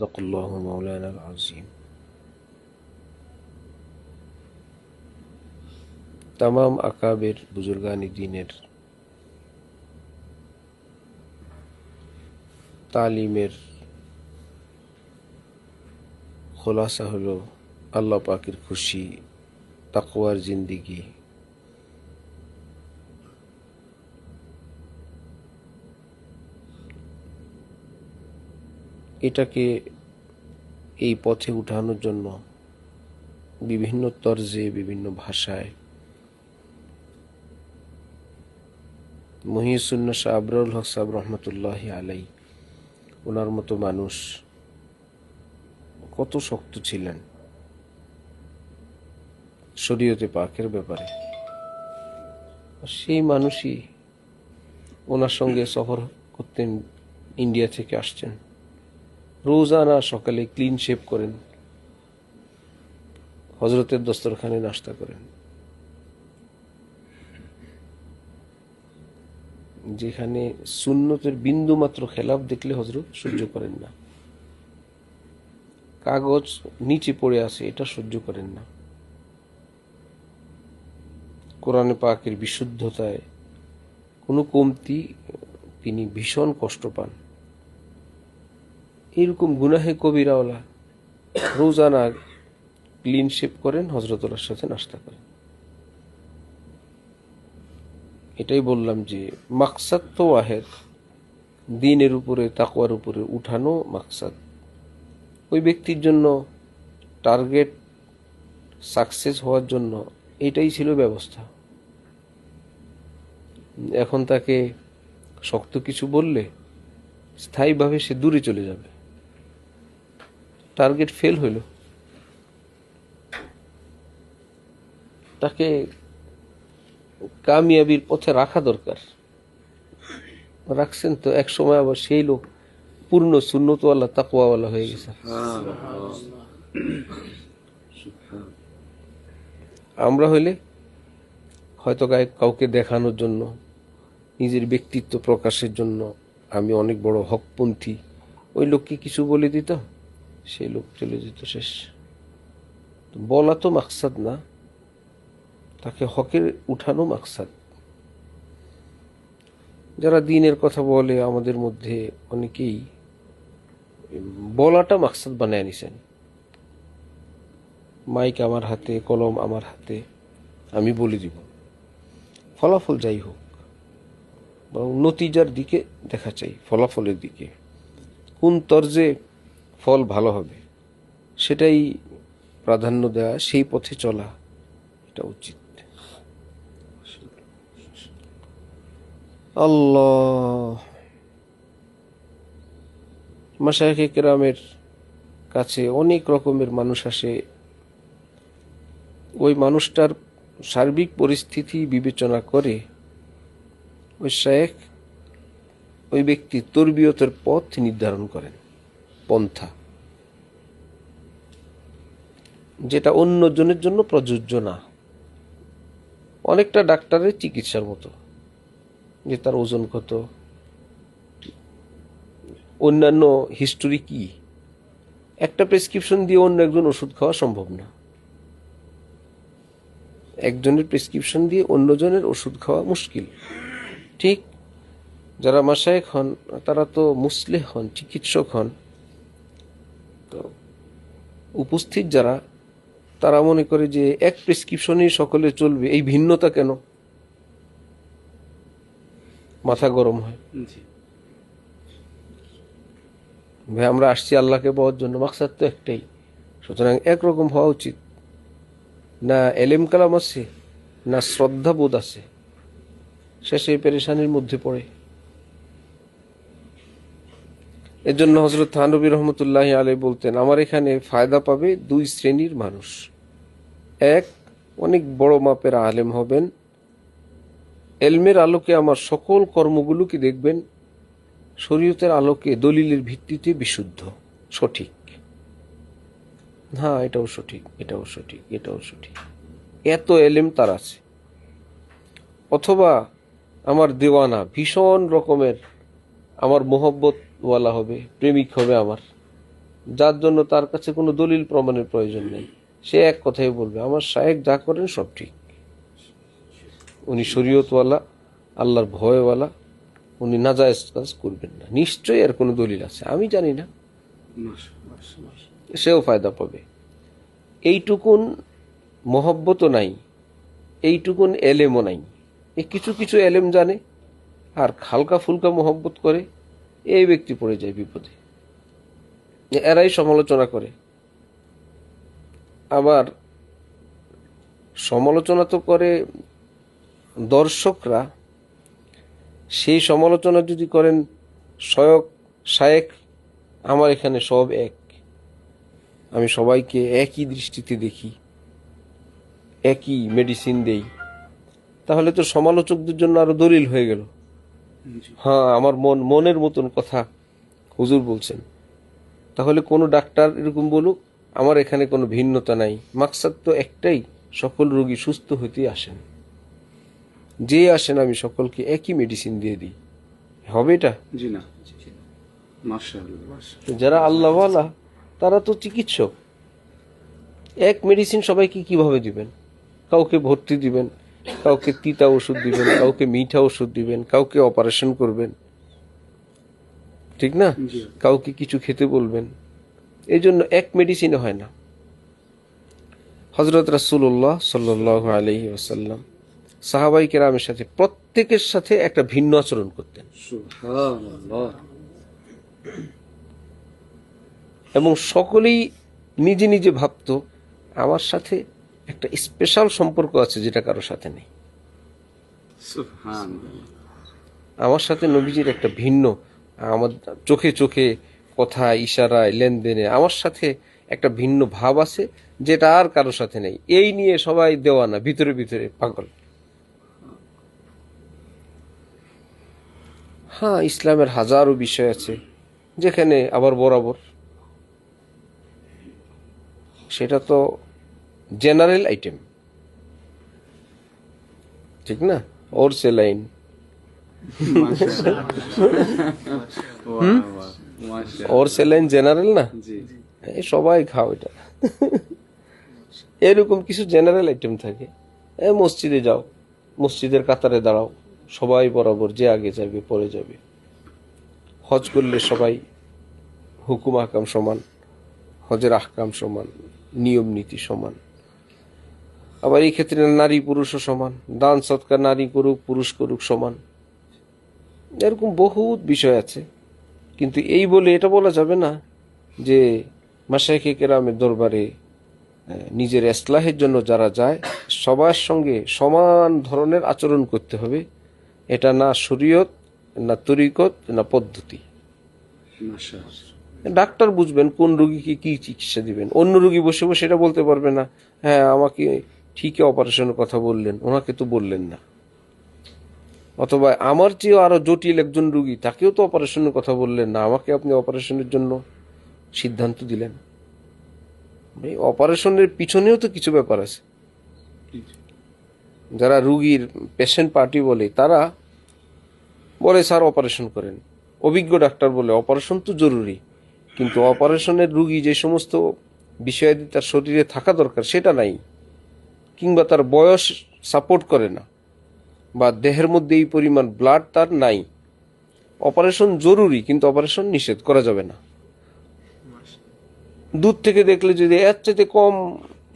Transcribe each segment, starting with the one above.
সাদাকাল্লাহু মাওলানাল আযীম। तमाम আকাবের বুজুর্গানি দ্বীনের তালিমের খোলাসা হলো আল্লাহ পাকের খুশি, তাকওয়ার জিন্দিগি। এটাকে এই পথে উঠানোর জন্য বিভিন্ন তরজে, বিভিন্ন ভাষায় মুহিউদ্দিন শাহ আবরারুল হক সাহেব রহমতুল্লাহি আলাই, ওনার মতো মানুষ কত শক্ত ছিলেন শরীয়তে পাকের ব্যাপারে। সেই মানুষই ওনার সঙ্গে সফর করতেন, ইন্ডিয়া থেকে আসছেন, রোজানা সকালে ক্লিন শেভ করেন, হজরতের দস্তরখানে নাস্তা করেন, যেখানে সুন্নতের বিন্দু মাত্র খেলাফ দেখলে হজরত সহ্য করেন না। কাগজ নিচে পড়ে আছে, এটা সহ্য করেন না। কোরআনে পাকের বিশুদ্ধতায় কোনো কমতি তিনি ভীষণ কষ্ট পান। এরকম গুনাহে কবিরাওয়ালা রোজানা ক্লিন শেভ করেন, হজরতুল্লাহর সাথে নাস্তা করেন। এটাই বললাম যে মাকসাদ তো ওয়াহেদ, দ্বীনের উপরে, তাকওয়ার উপরে উঠানো মাকসাদ। ওই ব্যক্তির জন্য টার্গেট সাকসেস হওয়ার জন্য এটাই ছিল ব্যবস্থা। এখন তাকে শক্ত কিছু বললে স্থায়ীভাবে সে দূরে চলে যাবে। টার্গেট ফেল হইল, তাকে কামিয়াবির পথে রাখা দরকার। রাখছেন তো, এক সময় আবার সেই লোক পূর্ণ সুন্নতওয়ালা, তাকওয়াওয়ালা হয়ে গেছে। আমরা হইলে হয়তো কাউকে দেখানোর জন্য, নিজের ব্যক্তিত্ব প্রকাশের জন্য আমি অনেক বড় হকপন্থী, ওই লোককে কিছু বলে দিতাম, সেই লোক চলে যেত, শেষ। বলা তো মাকসাদ না, তাকে হকের উঠানো মাকসাদ। যারা দ্বীনের কথা বলে আমাদের মধ্যে অনেকেই বলাটা মাকসাদ বানায় নিছেন। মাইক আমার হাতে, কলম আমার হাতে, আমি বলে দিব, ফলাফল যাই হোক, বরং নতিজার দিকে দেখা চাই, ফলাফলের দিকে। কোন তর্জে ফল ভালো হবে সেটাই প্রাধান্য দেওয়া, সেই পথে চলা, এটা উচিত। আল্লাহ, মাশায়েখে কেরামের কাছে অনেক রকমের মানুষ আসে। ওই মানুষটার সার্বিক পরিস্থিতি বিবেচনা করে ওই শেখ, ওই ব্যক্তি তরবিয়তের পথ নির্ধারণ করেন, পন্থা, যেটা অন্যজনের জন্য প্রযোজ্য না। অনেকটা ডাক্তারের চিকিৎসার মতো, যে তার ওজন কত, অন্যান্য হিস্টোরি কি, একটা প্রেসক্রিপশন দিয়ে অন্য একজন ওষুধ খাওয়া সম্ভব না। একজনের প্রেসক্রিপশন দিয়ে অন্যজনের ওষুধ খাওয়া মুশকিল। ঠিক যারা মাশায়েখ হন তারা তো মুসলিহ হন, চিকিৎসক হন। তো উপস্থিত যারা, তারা মনে করে যে এক প্রেসক্রিপশনেই সকলে চলবে, এই ভিন্নতা কেন? মাথা গরম হয়। ভাই, আমরা আসছি আল্লাহকে পাওয়ার জন্য, মাকসাদ তো একটাই, সুতরাং একরকম হওয়া উচিত। না এলেম কালাম আছে, না শ্রদ্ধাবোধ আছে, শেষে পেরেশানির মধ্যে পড়ে। এর জন্য হযরত থানবী রহমতুল্লাহি আলাইহি বলতেন, আমার এখানে ফায়দা পাবে দুই শ্রেণীর মানুষ। এক, অনেক বড় মাপের আলেম হবেন, এলমের আলোকে আমার সকল কর্মগুলোকে দেখবেন শরীয়তের আলোকে, দলিলের ভিত্তিতে বিশুদ্ধ, সঠিক। হ্যাঁ, এটাও সঠিক, এটাও সঠিক, এটাও সঠিক, এত এলেম তার আছে। অথবা আমার দেওয়ানা, ভীষণ রকমের আমার মোহব্বতওয়ালা হবে, প্রেমিক হবে আমার, যার জন্য তার কাছে কোনো দলিল প্রমাণের প্রয়োজন নেই। সে এক কথাই বলবে, আমার শায়েখ যা করেন সব ঠিক, উনি শরীয়তওয়ালা, আল্লাহর ভয়ওয়ালা, উনি নাজায়েজ কাজ করবেন না, নিশ্চয়ই এর কোনো দলিল আছে, আমি জানি না। সেও ফায়দা পাবে। এইটুকুন মহব্বতও নাই, এইটুকুন এলেমও নাই। এই কিছু কিছু এলেম জানে আর হালকা ফুলকা মহব্বত করে, এই ব্যক্তি পড়ে যায় বিপদে। এরাই সমালোচনা করে। আবার সমালোচনা তো করে দর্শকরা, সেই সমালোচনা যদি করেন সয়ক শায়েখ, আমার এখানে সব এক, আমি সবাইকে একই দৃষ্টিতে দেখি, একই মেডিসিন দেই, তাহলে তো সমালোচকদের জন্য আরো দলিল হয়ে গেল। হ্যাঁ, আমার মনের মতন কথা হুজুর বলছেন। তাহলে কোনো ডাক্তার এরকম বলুক, আমার এখানে কোনো ভিন্নতা নাই, মাকসাদ তো একটাই, সকল রোগী সুস্থ হতে আসেন, যে আসেন আমি সকলকে একই মেডিসিন দিয়ে দিই, হবে এটা? জি না। মাশাআল্লাহ। যারা আল্লাহওয়ালা তারা তো চিকিৎসক, এক মেডিসিন সবাইকে কিভাবে দিবেন? কাউকে ভর্তি দিবেন, কাউকে তিতা ওষুধ দিবেন, কাউকে মিঠা ওষুধ দিবেন, কাউকে অপারেশন করবেন, ঠিক না? জি। কাউকে কিছু খেতে বলবেন। এই জন্য এক মেডিসিনে হয় না। হযরত রাসূলুল্লাহ সাল্লাল্লাহু আলাইহি ওয়াসাল্লাম সাহাবায়ে কেরামের সাথে প্রত্যেকের সাথে একটা ভিন্ন আচরণ করতেন, সুবহানাল্লাহ। এবং সকলেই নিজে নিজে ভাবতো আমার সাথে একটা স্পেশাল সম্পর্ক আছে যেটা কারোর সাথে নেই। সুবহানাল্লাহ। আমার সাথে নবীজির একটা ভিন্ন, আমার চোখে চোখে কথা, ইশারায়, লেনদেনে আমার সাথে একটা ভিন্ন ভাব আছে যেটা আর কারোর সাথে নেই। এই নিয়ে সবাই দেওয়ানা, ভিতরে ভিতরে পাগল। হ্যাঁ, ইসলামের হাজারো বিষয় আছে যেখানে আবার বরাবর, সেটা তো জেনারেল আইটেম, ঠিক না? ওর সেলাইন, মাশাআল্লাহ। ওয়াও ওয়াও, মাশাআল্লাহ। ওর সেলাইন জেনারেল না, জি। এই সবাই খাও এটা। এরকম কিছু জেনারেল আইটেম থাকে। মসজিদে যাও, মসজিদের কাতারে দাঁড়াও, সবাই বরাবর, যে আগে যাবে পরে যাবে। হজ করলে সবাই হুকুম আহকাম সমান, হজের আহকাম সমান, নিয়ম নীতি সমান। আবার এই ক্ষেত্রে নারী পুরুষও সমান, দান সৎকার নারী করুক পুরুষ করুক সমান। এরকম বহুত বিষয় আছে। কিন্তু এই বলে এটা বলা যাবে না যে মাশায়েখে কেরামের দরবারে নিজের ইসলাহের জন্য যারা যায় সবার সঙ্গে সমান ধরনের আচরণ করতে হবে। এটা না শরীয়ত, না তরিকত, না পদ্ধতি। মাশাআল্লাহ। ডাক্তার বুঝবেন কোন রোগীকে কি চিকিৎসা দিবেন। অন্য রোগী বসে বসে এটা বলতে পারবে না, হ্যাঁ আমাকে ঠিকই অপারেশনের কথা বললেন, ওনাকে তো বললেন না। অথবা আমার চেয়েও আরো জটিল একজন রোগী, তাকেও তো অপারেশনের কথা বললেন না, আমাকে আপনি অপারেশনের জন্য সিদ্ধান্ত দিলেন। এই অপারেশনের পিছনেও তো কিছু ব্যাপার আছে। যারা রুগীর পেশেন্ট পার্টি বলে, তারা বলে স্যার অপারেশন করেন। অভিজ্ঞ ডাক্তার বলে অপারেশন তো জরুরি, কিন্তু অপারেশনের রুগী যে সমস্ত বিষয় তার শরীরে থাকা দরকার সেটা নাই, কিংবা তার বয়স সাপোর্ট করে না, বা দেহের মধ্যে এই পরিমাণ ব্লাড তার নাই। অপারেশন জরুরি, কিন্তু অপারেশন নিষেধ করা যাবে না। দূর থেকে দেখলে যদি এর চাইতে কম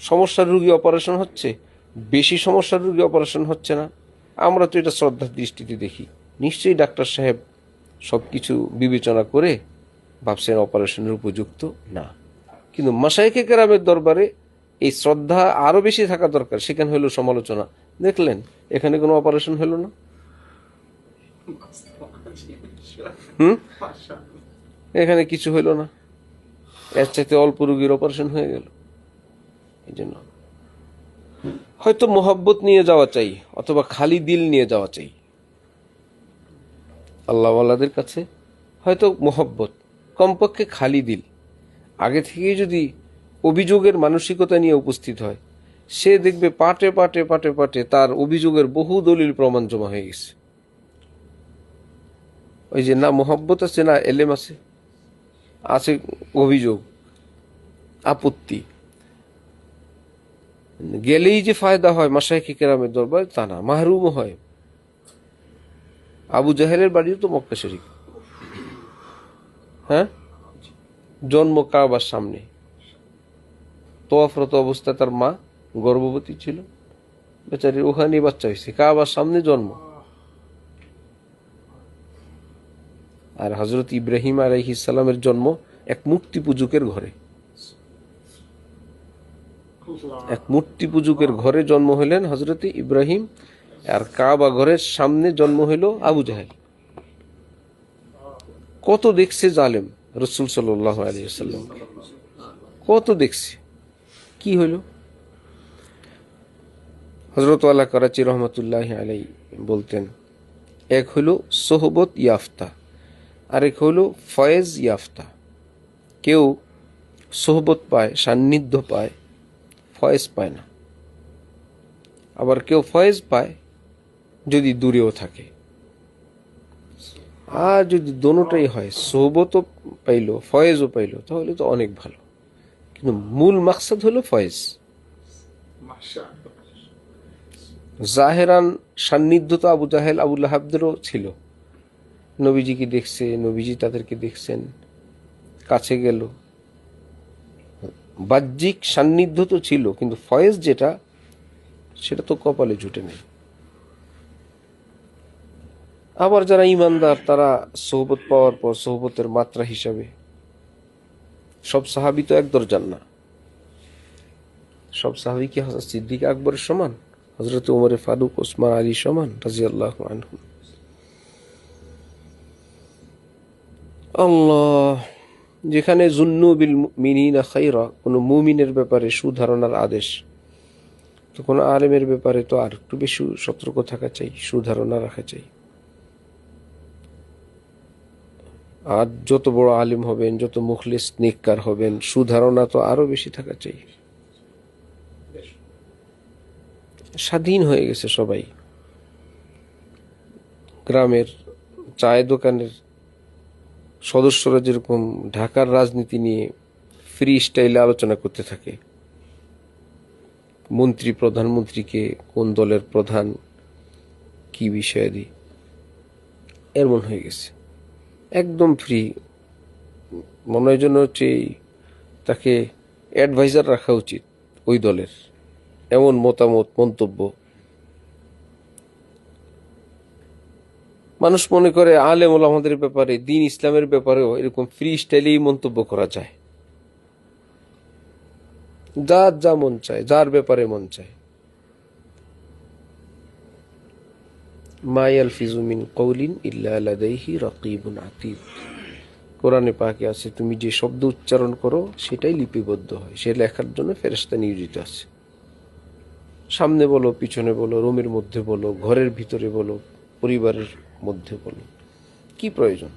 সমস্যার রুগী অপারেশন হচ্ছে, বেশি সমস্যার রুগী অপারেশন হচ্ছে না, আমরা তো এটা শ্রদ্ধার দৃষ্টিতে দেখি। নিশ্চয়ই ডাক্তার সাহেব সবকিছু বিবেচনা করে ভাবছেন অপারেশনের উপযুক্ত না। কিন্তু মাশায়েখে কেরামের দরবারে এই শ্রদ্ধা আরো বেশি থাকা দরকার। সেখানে হলো সমালোচনা, দেখলেন এখানে কোনো অপারেশন হলো না, এখানে কিছু হলো না, এর চাইতে অল্প রোগীর অপারেশন হয়ে গেল। এই জন্য হয়তো মোহাব্বত নিয়ে যাওয়া চাই, অথবা খালি দিল নিয়ে যাওয়া চাই আল্লাহওয়ালাদের কাছে। হয়তো মোহাব্বত, কমপক্ষে খালি দিল। আগে থেকেই যদি অভিযোগের মানসিকতা নিয়ে উপস্থিত হয়, সে দেখবে পাটে পাটে পাটে পাটে তার অভিযোগের বহু দলিল প্রমাণ জমা হয়ে গেছে। ওই যে না মোহাব্বত আছে, না এলেম আছে, আছে অভিযোগ, আপত্তি। গেলেই যে ফায়দা হয় মাশায়েখ কেরামের দরবার তা না, মাহরুমও হয়। আবু জাহেলের বাড়িও তো মক্কা শরীফ, হ্যাঁ, জন্ম কাবার সামনে, তোয়াফরত অবস্থায় তার মা গর্ভবতী ছিল, বেচারির ওখানে বাচ্চা হয়েছে, কাবার সামনে জন্ম। আর হযরত ইব্রাহিম আলাইহিস সালামের জন্ম এক মূর্তি পূজকের ঘরে, এক মূর্তি পূজকের ঘরে জন্ম হলেন হযরত ইব্রাহিম, আর কাবা ঘরের সামনে জন্ম হইল আবু জাহেল। কত দেখছে জালেম রাসূল সাল্লাল্লাহু আলাইহি ওয়াসাল্লাম, কত দেখছে। কি হইল? হযরত আলা করাচি রহমাতুল্লাহি আলাইহি বলতেন, এক হইল সোহবত ইয়াফতা, আরেক হইল ফয়েজ ইয়াফতা। কেউ সোহবত পায়, সান্নিধ্য পায়, ফয়েজ পায় না। আবার কেউ ফয়েজ পায় যদি দূরেও থাকে। আর যদি দোনোটাই হয়, সোহবতও পাইলো ফয়েজও পাইলো, তাহলে তো অনেক ভালো। কিন্তু মূল মাকসাদ হলো ফয়েজ। জাহেরান সান্নিধ্য তো আবু জাহেল আবু লাহাবদেরও ছিল, নবীজিকে দেখছে, নবীজি তাদেরকে দেখছেন, কাছে গেল, বাহ্যিক সান্নিধ্য তো ছিল, কিন্তু ফয়েজ যেটা, সেটা তো কপালে জুটে নেই। আবার যারা ইমানদার তারা সোহবত পাওয়ার পর সোহবতের মাত্রা হিসাবে, সব সাহাবী তো এক দরজার না। সব সাহাবী কি হযরত সিদ্দিক আকবরের সমান, হযরত ওমর ফারুক ওসমান আলী সমান রাদিয়াল্লাহু আনহুম? আল্লাহ যেখানে জুন্নু বিল মুমিনিনা খাইরা, কোন মুমিনের ব্যাপারে সুধারণার আদেশ, তো কোন আলেমের ব্যাপারে তো আর একটু বেশি সতর্ক থাকা চাই, সুধারণা রাখা চাই। আর যত বড় আলিম হবেন, যত মুখলিস নেককার হবেন, সুধারণা তো আরো বেশি থাকা চাই। স্বাধীন হয়ে গেছে সবাই। গ্রামের চায়ের দোকানের সদস্যরা যেরকম ঢাকার রাজনীতি নিয়ে ফ্রি স্টাইলে আলোচনা করতে থাকে, মন্ত্রী প্রধানমন্ত্রীকে কোন দলের প্রধান, কি বিষয়াদি, এমন হয়ে গেছে একদম ফ্রি। মনে হয় যেন হচ্ছে তাকে অ্যাডভাইজার রাখা উচিত ওই দলের, এমন মতামত মন্তব্য। মানুষ মনে করে আলেম ওলামাদের ব্যাপারে, দ্বীন ইসলামের ব্যাপারেও এরকম ফ্রি স্টাইলেই মন্তব্য করা যায়, যার যা মন চায়, যার ব্যাপারে মন চায়। মা ইয়ালফিজু মিন কওলিন ইল্লা লাদাইহি রাকিবুন আতীদ। কোরআনে পাকে আছে, তুমি যে শব্দ উচ্চারণ করো সেটাই লিপিবদ্ধ হয়, সে লেখার জন্য ফেরেশতা নিয়োজিত আছে। সামনে বলো, পিছনে বলো, রুমের মধ্যে বলো, ঘরের ভিতরে বলো, পরিবারের মধ্যে বলো, কি প্রয়োজন?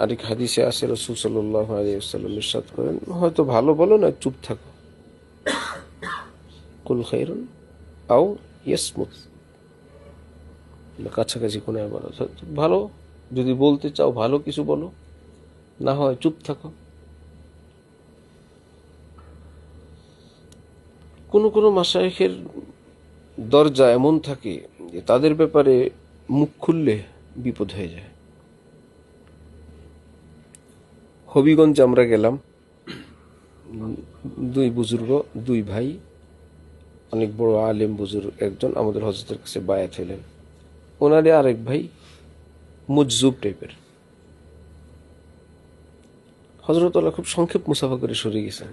আরেক হাদিসে আছে রাসূল সাল্লাল্লাহু আলাইহি ওয়াসাল্লাম ইরশাদ করেন, হয়তো ভালো বলো না চুপ থাকো, কুল খায়রুন আও ইয়াসমুত। কাছাকাছি কোন বলো, ভালো যদি বলতে চাও ভালো কিছু বলো, না হয় চুপ থাকো। কোন কোন মাশায়েখের দরজা এমন থাকে যে তাদের ব্যাপারে মুখ খুললে বিপদ হয়ে যায়। হবিগঞ্জে আমরা গেলাম, দুই বুজুর্গ, দুই ভাই, অনেক বড় আলেম বুজুর্গ, একজন আমাদের হযরতের কাছে বায়াত হলেন, ওনারে আরেক ভাই মুজজুব টাইপের। হযরত আল্লাহ খুব সংক্ষেপ মুসাফা করে সরে গেছেন,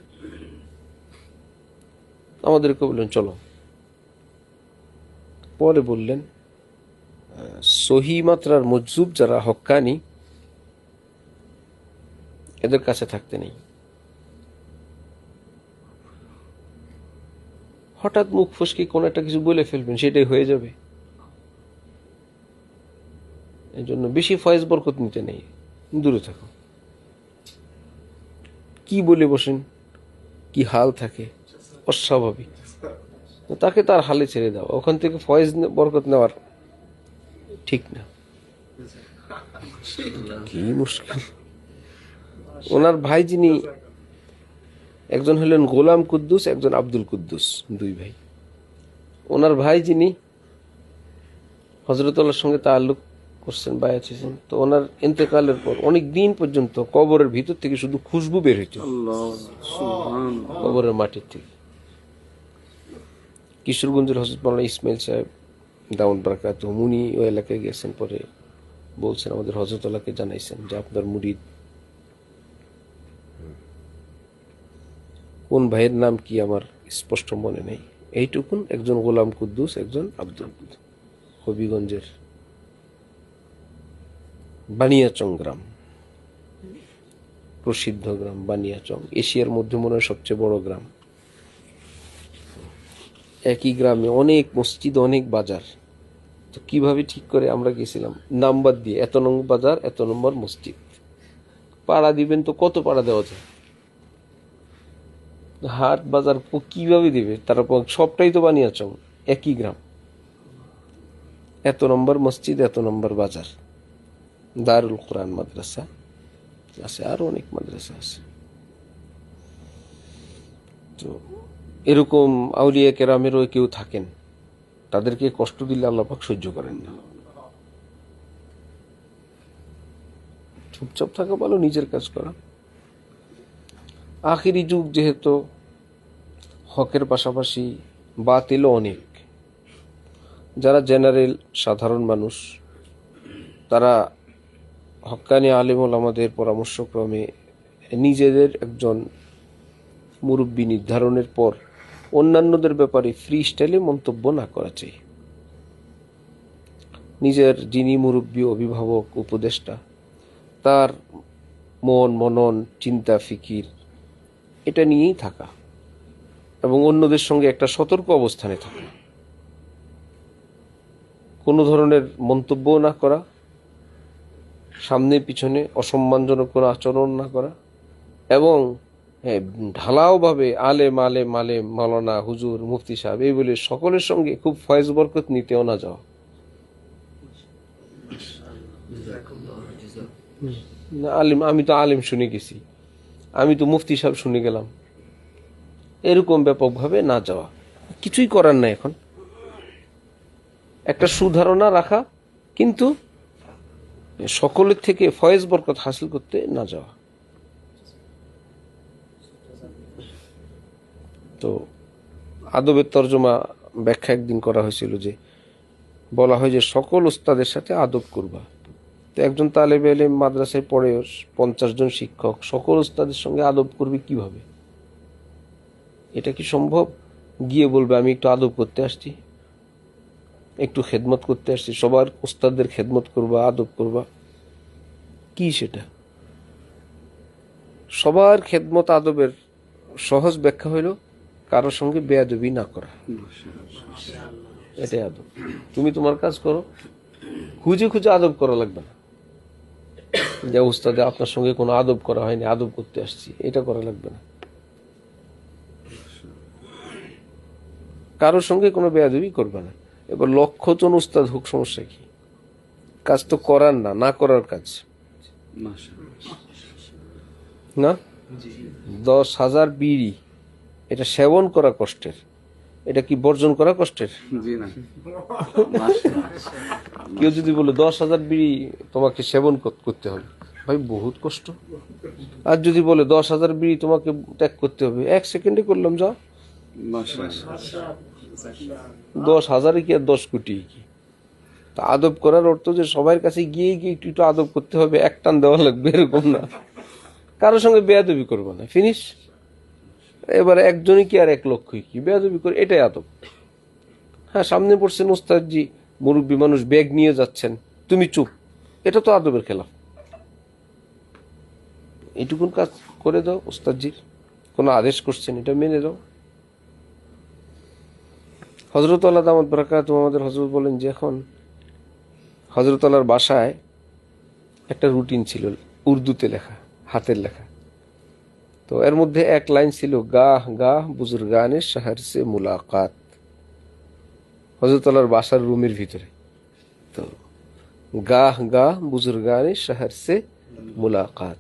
আমাদেরকে বললেন চলো। পরে বললেন সহি মাত্রার মুজজুব যারা হক্কানি, এদের কাছে থাকতে নেই। হঠাৎ মুখ ফসকে কোন একটা কিছু বলে ফেলবেন, সেটাই হয়ে যাবে। এই জন্য বেশি ফয়েজ বরকত নিতে নেই, দূরে থাকো। কি বলে বসেন, কি হাল থাকে অস্বাভাবিক, তাকে তার হালে ছেড়ে দাও, ওখান থেকে ফয়েজ বরকত নেওয়ার ঠিক না। কি মুশকিল। ওনার ভাই যিনি, একজন হলেন গোলাম কুদ্দুস, একজন আব্দুল কুদ্দুস, দুই ভাই। ওনার ভাই যিনি হযরতুল্লাহর সঙ্গে তাআল্লুক করছেন, বায়াত হয়েছেন, তো ওনার ইন্তেকালের পর অনেক দিন পর্যন্ত কবরের ভিতর থেকে শুধু খুশবু বের হইত, আল্লাহ সুবহানাল্লাহ। কবরের মাটির থেকে। কিশোরগঞ্জের হযরত মাওলানা ইসমাইল সাহেব দাউদ বারাকাত উনি ওই এলাকায় গেছেন, পরে বলছেন আমাদের হযরতুল্লাহকে জানাইছেন যে আপনার মুরিদ কোন ভাইয়ের নাম কি আমার স্পষ্ট মনে নেই, এইটুকুন, একজন গোলাম কুদ্দুস, একজন আব্দুল কুদ্দুস, হবিগঞ্জের বানিয়াচং গ্রাম, প্রসিদ্ধ গ্রাম বানিয়াচং, এশিয়ার মধ্যে মনে হয় সবচেয়ে বড় গ্রাম। একই গ্রামে অনেক মসজিদ, অনেক বাজার। তো কিভাবে ঠিক করে আমরা গেছিলাম নাম্বার দিয়ে, এত নম্বর বাজার, এত নম্বর মসজিদ। পাড়া দিবেন তো কত পাড়া দেওয়া যায়, হাট বাজার কিভাবে দিবে, তারপর সবটাই তো বানিয়াচং, একই গ্রাম, এত নম্বর মসজিদ, এত নম্বর বাজার। দারুল কোরআন মাদ্রাসা আছে, আরো অনেক মাদ্রাসা আছে। তো এরকম আউলিয়া কেরামেরও কেউ থাকেন, তাদেরকে কষ্ট দিলে আল্লাহ পাক সহ্য করেন না। চুপচাপ থাকা ভালো, নিজের কাজ করা। আখিরি যুগ যেহেতু, হকের পাশাপাশি বাতিলও অনেক। যারা জেনারেল সাধারণ মানুষ, তারা হক্কানি আলেম ওলামাদের পরামর্শক্রমে নিজেদের একজন মুরব্বী নির্ধারণের পর অন্যান্যদের ব্যাপারে ফ্রি স্টাইলে মন্তব্য না করা চাই। নিজের যিনি মুরব্বী, অভিভাবক, উপদেষ্টা, তার মন, মনন, চিন্তা, ফিকির, এটা নিয়েই থাকা এবং অন্যদের সঙ্গে একটা সতর্ক অবস্থানে থাকা। কোনো ধরনের মন্তব্য না করা, সামনে পিছনে অসম্মানজনক কোনো আচরণ না করা, এবং ঢালাও ভাবে আলেম আলেম আলেম, মাওলানা, হুজুর, মুফতি সাহেব এই বলে সকলের সঙ্গে খুব ফয়েজ বরকত নিতেও না যাওয়া। না, আলিম, আমি তো আলিম শুনে গেছি, আমি তো মুফতি সাহেব শুনে গেলাম, এরকম ব্যাপকভাবে না যাওয়া। কিছুই করার নাই এখন, একটা সুধারণা রাখা, কিন্তু সকলের থেকে ফয়েজ বরকত হাসিল করতে না যাওয়া। তো আদবের তর্জমা ব্যাখ্যা একদিন করা হয়েছিল, যে বলা হয় যে সকল উস্তাদের সাথে আদব করবা। তো একজন তালেবে ইলম মাদ্রাসায় পড়ে, 50 জন শিক্ষক, সকল উস্তাদের সঙ্গে আদব করবে কিভাবে? এটা কি সম্ভব? গিয়ে বলবে আমি একটু আদব করতে আসছি, একটু খেদমত করতে আসছি, সবার উস্তাদদের খেদমত করবা, আদব করবা, কি সেটা? সবার খেদমত আদবের সহজ ব্যাখ্যা হইল কারোর সঙ্গে বেয়াদবি না করা, এটাই আদব। তুমি তোমার কাজ করো, খুঁজে খুঁজে আদব করা লাগবে না, যে উস্তাদে আপনার সঙ্গে কোনো আদব করা হয়নি, আদব করতে আসছি, এটা করা লাগবে না। কারোর সঙ্গে কোনো বেয়াদবি করবে না। এবার 1,00,000 জন উস্তাদ হোক, সমস্যা কি? কাজ তো করার না, না করার কাজ না। 10,000 বিড়ি এটা সেবন করা কষ্টের, এটা কি বর্জন করা কষ্টের? জি না। কেউ যদি বলে 10,000 বিড়ি তোমাকে সেবন করতে হবে, ভাই বহুত কষ্ট। আর যদি বলে 10,000 বিড়ি তোমাকে ত্যাগ করতে হবে, 1 সেকেন্ডে করলাম, যাও। 10,000 কি আর 10 কোটি কি? তা আদব করার অর্থ যে সবার কাছে গিয়ে গিয়ে একটু একটু আদব করতে হবে, এক টান দেওয়া লাগবে, এরকম না। কারোর সঙ্গে বেয়াদবি করবো না, ফিনিশ। এবার একজনই কি আর 1,00,000 কি বেয়াদবি করে, এটাই আদব। হ্যাঁ, সামনে পড়ছেন উস্তাদজি, মুরব্বী মানুষ, ব্যাগ নিয়ে যাচ্ছেন, তুমি চুপ, এটা তো আদবের খেলাফ। এইটুকুন কাজ করে দাও, উস্তাদজির কোনো আদেশ করছেন এটা মেনে দাও। হযরত আল্লাহ দামাত বারাকাতুহু আমাদের হযরত বলেন যে এখন হযরত আল্লাহর বাসায় একটা রুটিন ছিল, উর্দুতে লেখা, হাতের লেখা। তো এর মধ্যে এক লাইন ছিল, গাহ গাহ বুজুর্গানে শহর সে মুলাকাত। হযরত আল্লাহর বাসার রুমের ভিতরে, তো গাহ গাহ বুজুর্গানে শহর সে মুলাকাত,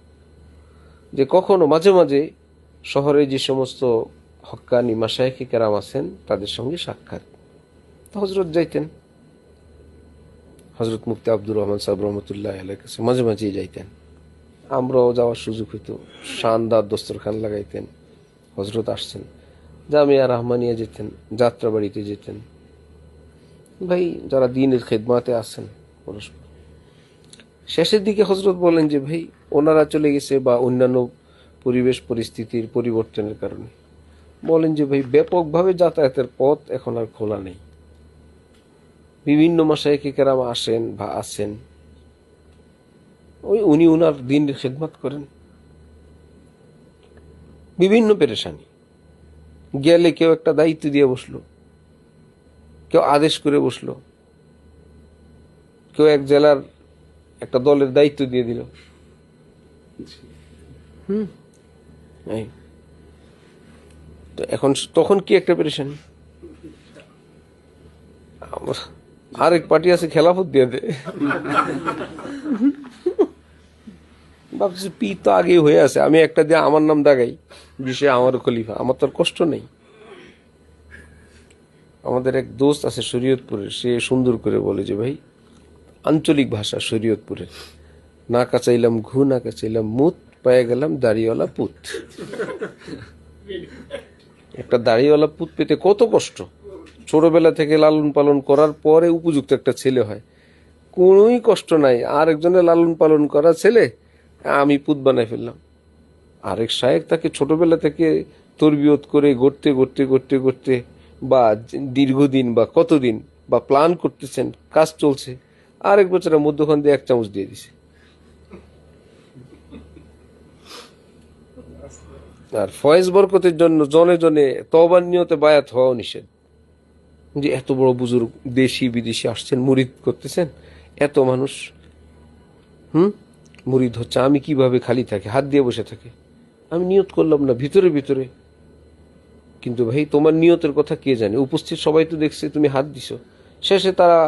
যে কখনো মাঝে মাঝে শহরে যে সমস্ত হক্কানি মাশায়েখে কেরাম আছেন তাদের সঙ্গে সাক্ষাৎ, তো হজরত যাইতেন। হজরত মুফতি আব্দুর রহমান সাহেব রহমতুল্লাহ আলাইহির কাছে মাঝে মাঝেই যাইতেন, আমরাও যাওয়ার সুযোগ হইতো। শানদার দস্তরখান লাগাইতেন। হজরত আসছেন, জামিয়া রহমানিয়া যেতেন, যাত্রাবাড়িতে যেতেন। ভাই যারা দিনের খেদমাতে আছেন পরস্পর। শেষের দিকে হজরত বলেন যে ভাই ওনারা চলে গেছে বা অন্যান্য পরিবেশ পরিস্থিতির পরিবর্তনের কারণে বলেন যে ভাই ব্যাপকভাবে যাতায়াতের পথ এখন আর খোলা নেই। বিভিন্ন মাশায়েখে কেরাম আসেন বা আছেন, উনি উনার দিনের খেদমত করেন। বিভিন্ন পেরেশানি গেলে কেউ একটা দায়িত্ব দিয়ে বসলো, কেউ আদেশ করে বসলো, কেউ এক জেলার একটা দলের দায়িত্ব দিয়ে দিল। এই তো এখন তখন কি একটা পেরেশানি। আরেক পার্টি আছে খেলাফত দিয়ে দে, ভাবছি পি তো আগেই হয়ে আছে, আমি একটা দিয়ে আমার নাম দাগাই, বিষয়ে আমার খলিফা, আমার তো আর কষ্ট নেই। আমাদের এক দোস্ত আছে শরীয়তপুরের, সে সুন্দর করে বলে যে ভাই আঞ্চলিক ভাষা শরীয়তপুরের, না কাচাইলাম ঘু না কাচাইলাম মুত, পেয়ে গেলাম দাড়িওয়ালা পুত। একটা দাড়িওয়ালা পুত পেতে কত কষ্ট। ছোটবেলা থেকে লালন পালন করার পরে উপযুক্ত একটা ছেলে হয়, কোনোই কষ্ট নাই। আর একজনের লালন পালন করা ছেলে আমি পুত বানাই ফেললাম। আরেক শায়েখ তাকে ছোটবেলা থেকে তরবিয়ত করে গড়তে গড়তে গড়তে গড়তে বা দীর্ঘদিন বা কতদিন বা প্ল্যান করতেছেন, কাজ চলছে, আরেক বছরের মধ্যখান দিয়ে 1 চামচ দিয়ে দিছে। আর ফয়েজ বরকতের জন্য জনে জনে তওবার নিয়তে বায়াত হওয়া নিষেধ। যে এত বড় বুজুর্গ দেশি বিদেশি আসছেন, মুরিদ করতেছেন, এত মানুষ মুরিদ হচ্ছে, আমি কিভাবে খালি থাকে হাত দিয়ে বসে থাকে? আমি নিয়ত করলাম না ভিতরে ভিতরে, কিন্তু ভাই তোমার নিয়তের কথা কে জানে? উপস্থিত সবাই তো দেখছে তুমি হাত দিছো। শেষে তারা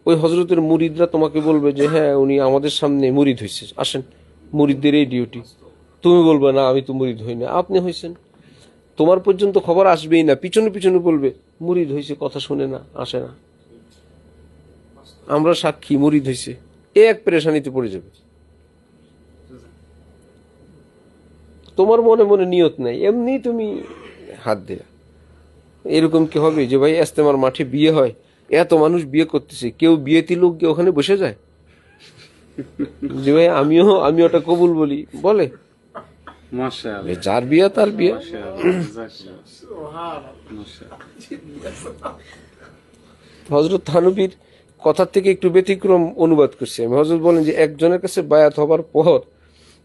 ওই হজরতের মুরিদরা তোমাকে বলবে যে হ্যাঁ উনি আমাদের সামনে মুরিদ হয়েছে, আসেন, মুরিদদের এই ডিউটি। তুমি বলবে না আমি তো মুরিদ হই না, আপনি হয়েছেন। তোমার পর্যন্ত খবর আসবেই না, পিছনে পিছনে বলবে মুরিদ হয়েছে, কথা শুনে না, আসে না, আমরা সাক্ষী মুরিদ হয়েছে। এক পেরেশানিতে পড়ে যাবে। তোমার মনে মনে নিয়ত নাই, এমনি তুমি হাত দিলা। এরকম কি হবে যে ভাই ইজতেমার মাঠে বিয়ে হয়, এত মানুষ বিয়ে করতেছে, কেউ বিয়েতে লোক গিয়ে ওখানে বসে যায় যে ভাই আমি ওটা কবুল বলি, বলে? মাশাআল্লাহ, যার বিয়ে তার বিয়ে। হযরত থানবীর কথা থেকে একটু ব্যতিক্রম অনুবাদ করছি আমি। হযরত বলেন যে একজনের কাছে বায়াত হবার পর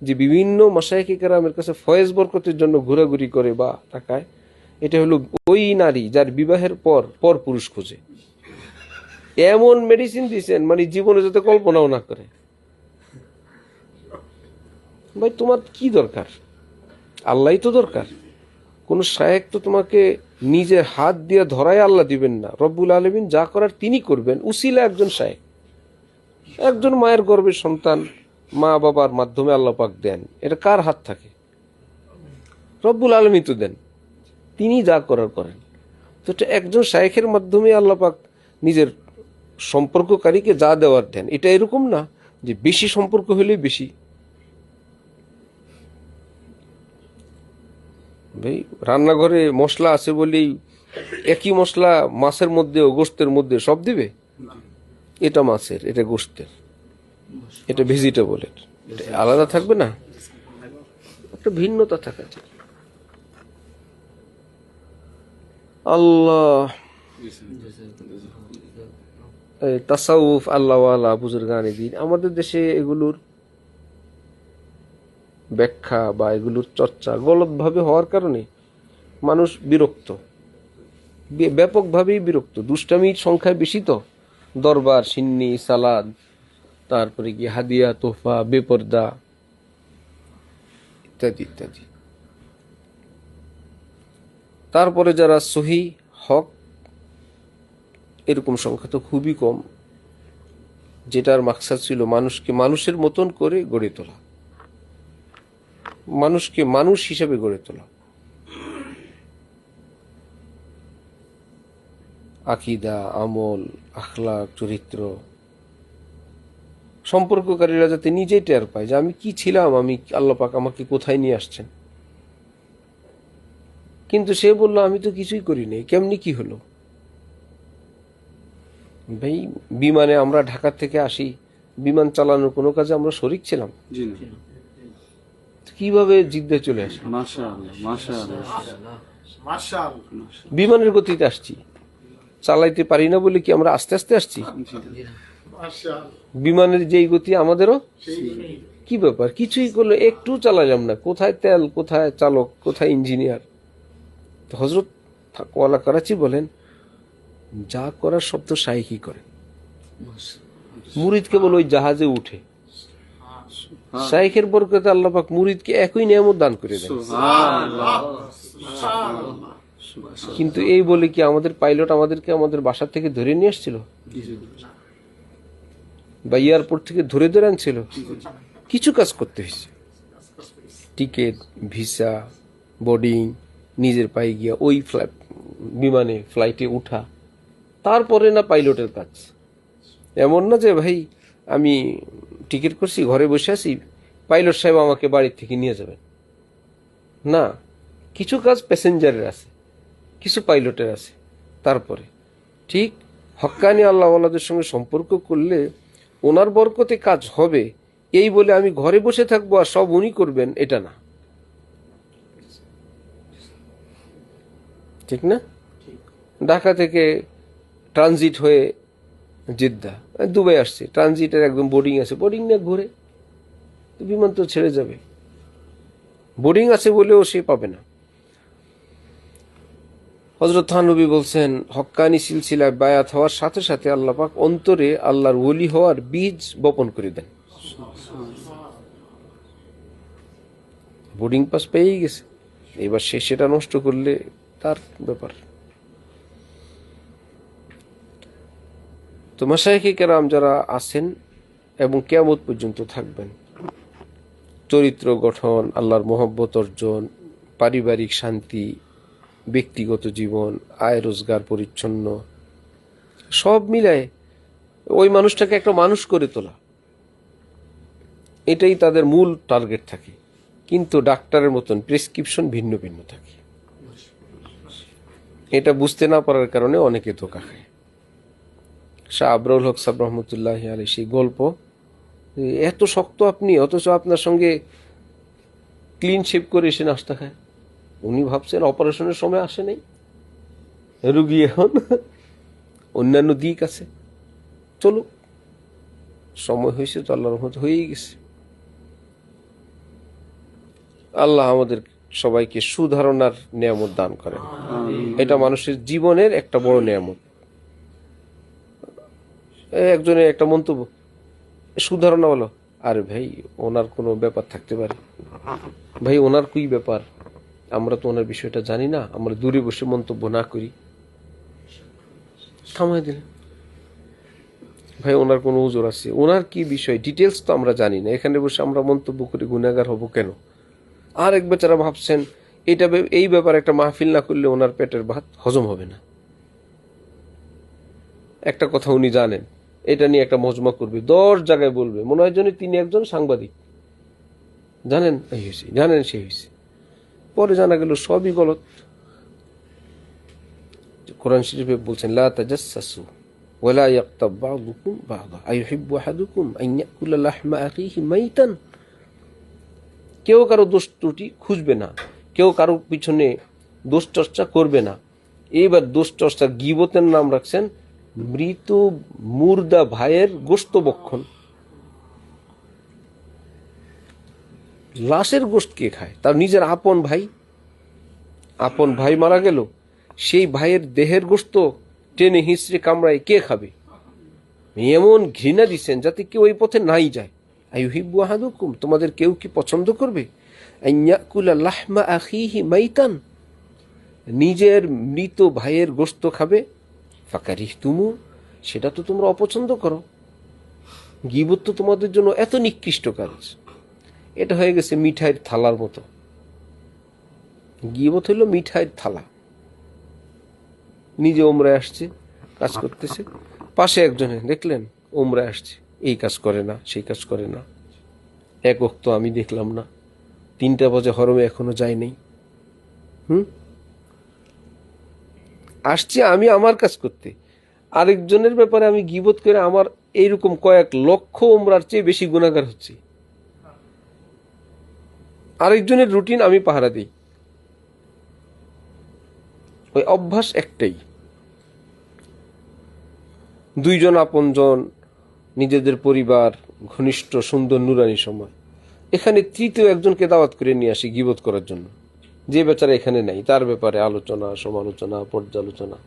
যে বিভিন্ন মাশায়েখে কেরামের কাছে ফয়েজ বরকতের জন্য ঘোরাঘুরি করে বা তাকায়, এটা হলো ওই নারী যার বিবাহের পর পর পুরুষ খোঁজে। এমন মেডিসিন দিয়েছেন মানে জীবনে যাতে কল্পনাও না করে। ভাই তোমার কি দরকার? আল্লাহই তো দরকার। কোন শায়েখ তো তোমাকে নিজের হাত দিয়ে ধরাই আল্লাহ দিবেন না। রব্বুল আলামিন যা করার তিনি করবেন। উসিলা একজন শায়েখ, একজন মায়ের গর্ভের সন্তান মা বাবার মাধ্যমে আল্লাহ পাক দেন, এটা কার হাত থাকে? রব্বুল আলামিন তো দেন, তিনি যা করার করেন। তো এটা একজন শায়েখের মাধ্যমে আল্লাহ পাক নিজের সম্পর্ককারীকে যা দেওয়ার দেন। এটা এরকম না যে বেশি সম্পর্ক হলেই বেশি। ভাই রান্নাঘরে মশলা আছে বলেই একই মশলা মাছের মধ্যে ও গোশতের মধ্যে সব দিবে? এটা মাছের, এটা গোশতের, এটা ভেজিটেবলের, এটা আলাদা থাকবে না? একটা ভিন্নতা থাকা চাই। আল্লাহ তাসাউফ আল্লাহওয়ালা বুজুর্গানে দ্বীন, আমাদের দেশে এগুলোর ব্যাখ্যা বা এগুলোর চর্চা গলতভাবে হওয়ার কারণে মানুষ বিরক্ত, ব্যাপকভাবেই বিরক্ত। দুষ্টামির সংখ্যায় বেশি তো, দরবার, সিন্নি, সালাদ, তারপরে কি হাদিয়া, তোহফা, বেপর্দা ইত্যাদি ইত্যাদি। তারপরে যারা সহি হক, এরকম সংখ্যা তো খুবই কম, যেটার মাকসাদ ছিল মানুষকে মানুষের মতন করে গড়ে তোলা। মানুষকে মানুষ হিসেবে গড়ে তোলা, আকীদা, আমল, আখলাক, চরিত্র। সম্পর্ককারীরা যাতে নিজেই টের পায় যে আমি কি ছিলাম, আমি আল্লাহ পাক আমাকে কোথায় নিয়ে আসছেন। কিন্তু সে বলল আমি তো কিছুই করিনি, কেমনি কি হলো? ভাই, বিমানে আমরা ঢাকা থেকে আসি, বিমান চালানোর কোনো কাজে আমরা শরিক ছিলাম? জি না। কিভাবে জিদ্দে চলে আসি? মাশাআল্লাহ, মাশাআল্লাহ, বিমানের গতিতে আসছি, চালাইতে পারি না বলে কি আমরা আস্তে আস্তে আসছি? বিমানের যেই গতি আমাদেরও। কি ব্যাপার, কিছুই করলো, একটু চালালাম না, কোথায় তেল, কোথায় চালক, কোথায় ইঞ্জিনিয়ার? হজরত ওয়ালা করাচি বলেন, যা করার সব তো শাইখই করে। মুরিদ কেবল ওই জাহাজে উঠে, শাইখের বরকতে আল্লাহ পাক মুরিদকে একই নিয়ামত দান করে দেন। কিন্তু এই বলে কি আমাদের পাইলট আমাদেরকে আমাদের বাসা থেকে ধরে নিয়ে আসছিল বা এয়ারপোর্ট থেকে ধরে ধরে আনছিল? কিছু কাজ করতে হয়েছে, টিকিট, ভিসা, বোর্ডিং, নিজের পায়ে গিয়া ওই বিমানে ফ্লাইটে উঠা, তারপরে না পাইলটের কাজ। এমন না যে ভাই আমি টিকিট করছি, ঘরে বসে আছি, পাইলট সাহেব আমাকে বাড়ির থেকে নিয়ে যাবেন। না, কিছু কাজ প্যাসেঞ্জারের আছে, কিছু পাইলটের আছে। তারপরে ঠিক হক্কানি আল্লাহওয়ালাদের সঙ্গে সম্পর্ক করলে ওনার বরকতে কাজ হবে, এই বলে আমি ঘরে বসে থাকবো আর সব উনি করবেন, এটা না। ঠিক না? ঢাকা থেকে ট্রানজিট হয়ে জেদ্দা, দুবাই আসছে, ট্রানজিটের একদম বোর্ডিং আছে, বোর্ডিং না ঘুরে বিমান তো ছেড়ে যাবে, বোর্ডিং আছে বলেও সে পাবে না। হযরত থানবী বলছেন, হক্কানি সিলসিলায় বায়াত হওয়ার সাথে সাথে আল্লাহ পাক অন্তরে আল্লাহর ওলি হওয়ার বীজ বপন করে দেন। বোর্ডিং পাস পেয়েই গেছে, এবার সে সেটা নষ্ট করলে তার ব্যাপার। তো মাশায়েখে কেরাম যারা আছেন এবং কিয়ামত পর্যন্ত থাকবেন, চরিত্র গঠন, আল্লাহর মহব্বত অর্জন, পারিবারিক শান্তি, ব্যক্তিগত জীবন, আয় রোজগার পরিচ্ছন্ন, সব মিলায় ওই মানুষটাকে একটা মানুষ করে তোলা, এটাই তাদের মূল টার্গেট থাকে। কিন্তু ডাক্তারের মতন প্রেসক্রিপশন ভিন্ন ভিন্ন থাকে। এটা বুঝতে না পারার কারণে অনেকে ধোঁকা খায়। শাহ আবরুল হক সাহেব রহমতুল্লাহ আলাইহি সেই গল্প, এত শক্ত আপনি, অথচ আপনার সঙ্গে ক্লিন শেভ করে এসে নাস্তা খায়। উনি ভাবছেন অপারেশনের সময় আসে নাই, রুগী এখন অন্যান্য দিক আছে, চলুক, সময় হয়েছে তো আল্লাহর রহমত হয়েই গেছে। আল্লাহ আমাদের সবাইকে সুধারণার নিয়ামত দান করেন। এটা মানুষের জীবনের একটা বড় নিয়ামত। একজনের একটা মন্তব্য, সুধারণা বলো, আরে ভাই ওনার কোনো ব্যাপার থাকতে পারে, ভাই ওনার কি ব্যাপার, আমরা তো ওনার বিষয়টা জানি না, আমরা দূরে বসে মন্তব্য না করি। থামাই দিলেন, ভাই ওনার কোনো ওজোর আছে, ওনার কি বিষয় ডিটেলস তো আমরা জানি না, এখানে বসে আমরা মন্তব্য করে গুনাহগার হব কেন? আর এক বেচারা ভাবছেন এটা এই ব্যাপারে একটা মাহফিল না করলে ওনার পেটের ভাত হজম হবে না। একটা কথা উনি জানেন, এটা নিয়ে একটা মজমা করবে, 10 জায়গায় বলবে, মনে হয় যেন তিনি একজন সাংবাদিক, জানেন এই হয়েছে, জানেন সেই হয়েছে, পরে জানা গেল সবই গলত। কোরআন শরীফে বলছেন, লা তাজাসসু ওয়ালা ইয়াগতাব বা'দুকুম বা'দা আইয়ুহিব্বু আহাদুকুম আন ইয়াকুলা লাহমা আখিহি মাইতান। কেউ কারো দোষ ত্রুটি খুঁজবে না, কেউ কারো পিছনে দোষ চর্চা করবে না। এইবার দোষ চর্চা, গীবতের নাম রাখছেন মৃত মুর্দা ভাইয়ের গোশত বক্ষণ। লাশের গোশত কে খায়? তার নিজের আপন ভাই, আপন ভাই মারা গেল, সেই ভাইয়ের দেহের গোশত টেনে হিঁচড়ে কামড়ায় কে খাবে? এমন ঘৃণা দিচ্ছেন যাতে কেউ ওই পথে নাই যায়। আইয়ুহিব্বু আহাদুকুম, তোমাদের কেউ কি পছন্দ করবে আন ইয়াকুলা লাহমা আখিহি মাইতান, নিজের মৃত ভাইয়ের গোশত খাবে? ফাকারিহতুমু, সেটা তো তোমরা অপছন্দ করো। গীবত তো তোমাদের জন্য এত নিকৃষ্ট কাজ, এটা হয়ে গেছে মিঠাইয়ের থালার মতো। গীবত হইল মিঠাইয়ের থালা। নিজে ওমরায় আসছে, কাজ করতেছে, পাশে একজনে দেখলেন ওমরায় আসছে, এই কাজ করে না, সেই কাজ করে না, এক ওয়াক্ত আমি দেখলাম না, 3টা বাজে হরমে এখনো যায় নাই। আসছি আমি আমার কাজ করতে, আরেকজনের ব্যাপারে আমি গীবত করে আমার এইরকম কয়েক লক্ষ ওমরার চেয়ে বেশি গুনাহগার হচ্ছে। আরেকজনের রুটিন আমি পাহারা দিই। ওই অভ্যাস একটাই, 2জন আপনজন, নিজেদের পরিবার, ঘনিষ্ঠ সুন্দর নুরানি সময়, এখানে তৃতীয় একজনকে দাওয়াত করে নিয়ে আসি গীবত করার জন্য, যে বেচারা এখানে নাই, তার ব্যাপারে আলোচনা, সমালোচনা, পর্যালোচনা।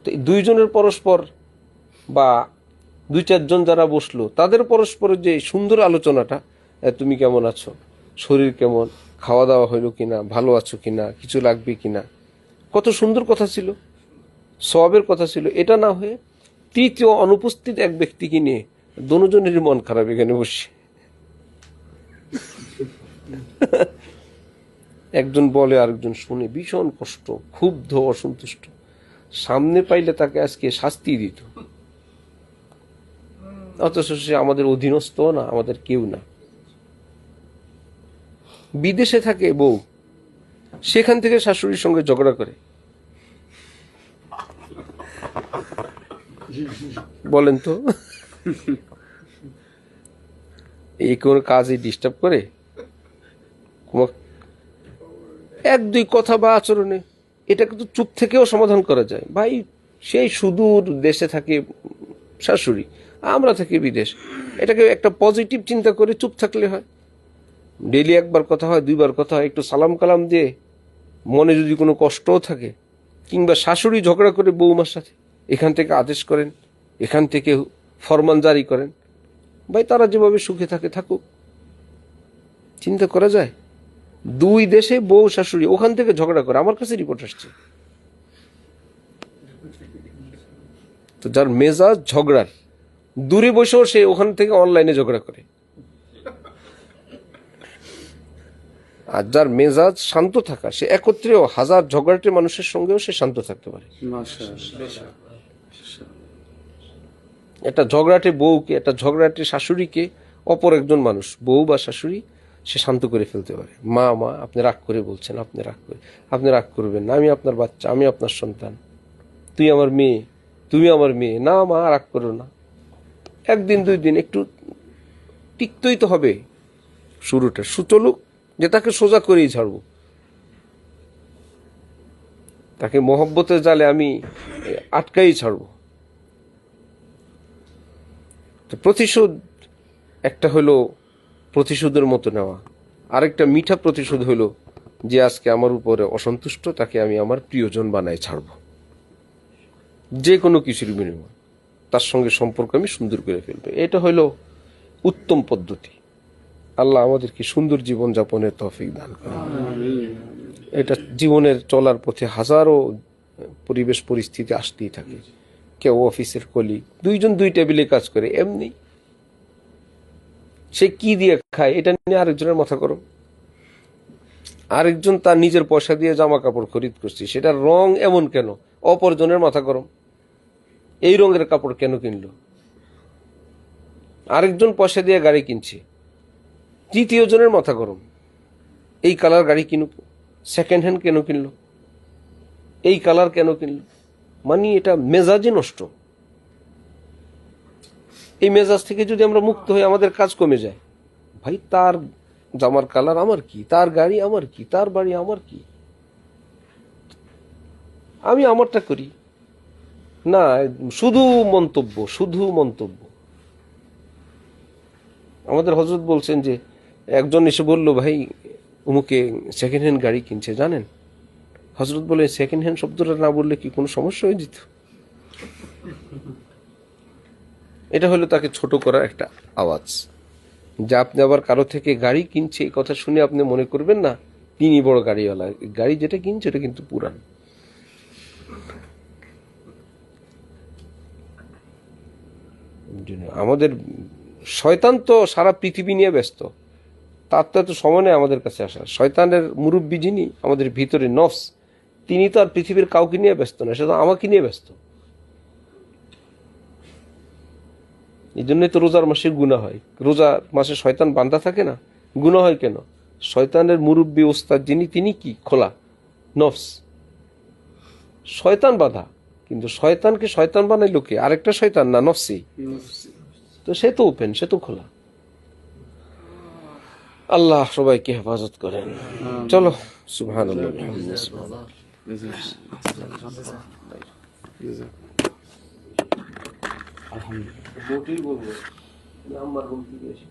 তো এই 2জনের পরস্পর বা 2-4 জন যারা বসলো, তাদের পরস্পরের যে সুন্দর আলোচনাটা, তুমি কেমন আছো, শরীর কেমন, খাওয়া দাওয়া হইলো কিনা, ভালো আছো কিনা, কিছু লাগবে কিনা, কত সুন্দর কথা ছিল, সওয়াবের কথা ছিল। এটা না হয়ে তৃতীয় অনুপস্থিত এক ব্যক্তিকে নিয়ে দোনোজনেরই মন খারাপ এখানে বসে। একজন বলে, আরেকজন শুনে, ভীষণ কষ্ট, ক্ষুব্ধ, অসন্তুষ্ট। সামনে পাইলে তাকে আজকে শাস্তি দিত, অথচ সে আমাদের অধীনস্থ না, আমাদের কেউ না। বিদেশে থাকে বউ, সেখান থেকে শাশুড়ির সঙ্গে ঝগড়া করে। বলেন তো, এই কোন কাজে ডিস্টার্ব করে? 1-2 কথা বা আচরণে এটা কিন্তু চুপ থেকেও সমাধান করা যায়। ভাই, সেই সুদূর দেশে থাকে শাশুড়ি, আমরা থাকি বিদেশ, এটাকে একটা পজিটিভ চিন্তা করে চুপ থাকলে হয়। ডেইলি 1বার কথা হয়, 2বার কথা হয়, একটু সালাম কালাম দিয়ে, মনে যদি কোনো কষ্টও থাকে, কিংবা শাশুড়ি ঝগড়া করে বৌমার সাথে, এখান থেকে আদেশ করেন, এখান থেকে ফরমান জারি করেন, ভাই তারা যেভাবে সুখে থাকে থাকুক। চিন্তা করা যায়, 2 দেশে বউ শাশুড়ি ওখান থেকে ঝগড়া করে, আমার কাছে রিপোর্ট আসছে। তো যার মেজাজ ঝগড়ার, দূরে বসেও সে ওখান থেকে অনলাইনে ঝগড়া করে। আর যার মেজাজ শান্ত থাকা, সে একত্রেও 1000 ঝগড়াটে মানুষের সঙ্গেও সে শান্ত থাকতে পারে। মাশাআল্লাহ। একটা ঝগড়াটে বউকে, একটা ঝগড়াটে শাশুড়িকে অপর একজন মানুষ, বউ বা শাশুড়ি, সে শান্ত করে ফেলতে পারে। মা মা আপনি রাগ করে বলছেন, আপনি রাগ করবেন না, আমি আপনার বাচ্চা, আমি আপনার সন্তান, তুই আমার মেয়ে, তুমি আমার মেয়ে, না মা রাগ করো না। 1 দিন 2 দিন একটু টিকতেই তো হবে, শুরুটা সুচলুক, যে তাকে সোজা করেই ছাড়বো। তাকে মহব্বতের জালে আমি আটকাই ছাড়বো। তো প্রতিশোধ একটা হলো প্রতিশোধের মতো নেওয়া, আরেকটা মিঠা প্রতিশোধ হলো যে আজকে আমার উপরে অসন্তুষ্ট, তাকে আমি আমার প্রিয়জন বানায় ছাড়ব, যে কোনো কিছুর বিনিময়ে তার সঙ্গে সম্পর্ক আমি সুন্দর করে ফেলবো। এটা হলো উত্তম পদ্ধতি। আল্লাহ আমাদেরকে সুন্দর জীবন যাপনের তৌফিক দান করেন। এটা জীবনের চলার পথে হাজারো পরিবেশ পরিস্থিতি আসতেই থাকে। কেউ অফিসের কলিগ, 2 জন 2 টেবিলে কাজ করে, এমনি সে কি দিয়ে খায় এটা নিয়ে আরেকজনের মাথা গরম। আরেকজন তার নিজের পয়সা দিয়ে জামা কাপড় খরিদ করছে, সেটার রং এমন কেন, অপরজনের মাথা গরম, এই রঙের কাপড় কেন কিনলো। আরেকজন পয়সা দিয়ে গাড়ি কিনছে, 3য় জনের মাথা গরম, এই কালার গাড়ি কিনুক, সেকেন্ড হ্যান্ড কেন কিনলো, এই কালার কেন কিনলো। মানে এটা মেজাজই নষ্ট। এই মেজাজ থেকে যদি আমরা মুক্ত হই, আমাদের কাজ কমে যায়। ভাই, তার জামার কালার আমার কি, তার গাড়ি আমার কি, তার বাড়ি আমার কি, আমি আমারটা করি না। শুধু মন্তব্য, শুধু মন্তব্য। আমাদের হযরত বলছেন যে একজন এসে বলল, ভাই অমুকে সেকেন্ড হ্যান্ড গাড়ি কিনছে, জানেন? হযরত বলে, সেকেন্ড হ্যান্ড শব্দটা না বললে কি কোনো সমস্যা হয়ে যেত? এটা হলো তাকে ছোট করার একটা আওয়াজ, যা আপনি আবার কারো থেকে গাড়ি কিনছে এই কথা শুনে আপনি মনে করবেন না তিনি বড় গাড়িওয়ালা। গাড়ি যেটা কিনছে এটা কিন্তু পুরান। আমাদের শয়তান তো সারা পৃথিবী নিয়ে ব্যস্ত, তার তো এত সময় নেই আমাদের কাছে আসার। শয়তানের মুরব্বী যিনি আমাদের ভিতরে নফস, তিনি তো আর পৃথিবীর কাউকে নিয়ে ব্যস্ত না, সে তো আমাকে নিয়ে ব্যস্ত। এই জন্যই তো রোজার মাসে গুনাহ হয়। রোজার মাসে শয়তান বান্ধা থাকে না, গুনাহ হয় কেন? শয়তানের মুরব্বী ওস্তাদ যিনি, তিনি কি খোলা? নফস। শয়তান বাধা, কিন্তু শয়তানকে শয়তান বানাইলো কে? আরেকটা শয়তান না, নফসি। তো সে তো ওপেন, সে তো খোলা। আল্লাহ সবাইকে হেফাজত করেন। চলো, সুবহানাল্লাহ। আলহামদুলিল্লাহ। মোটেই বলবো আমার রুম থেকে এসে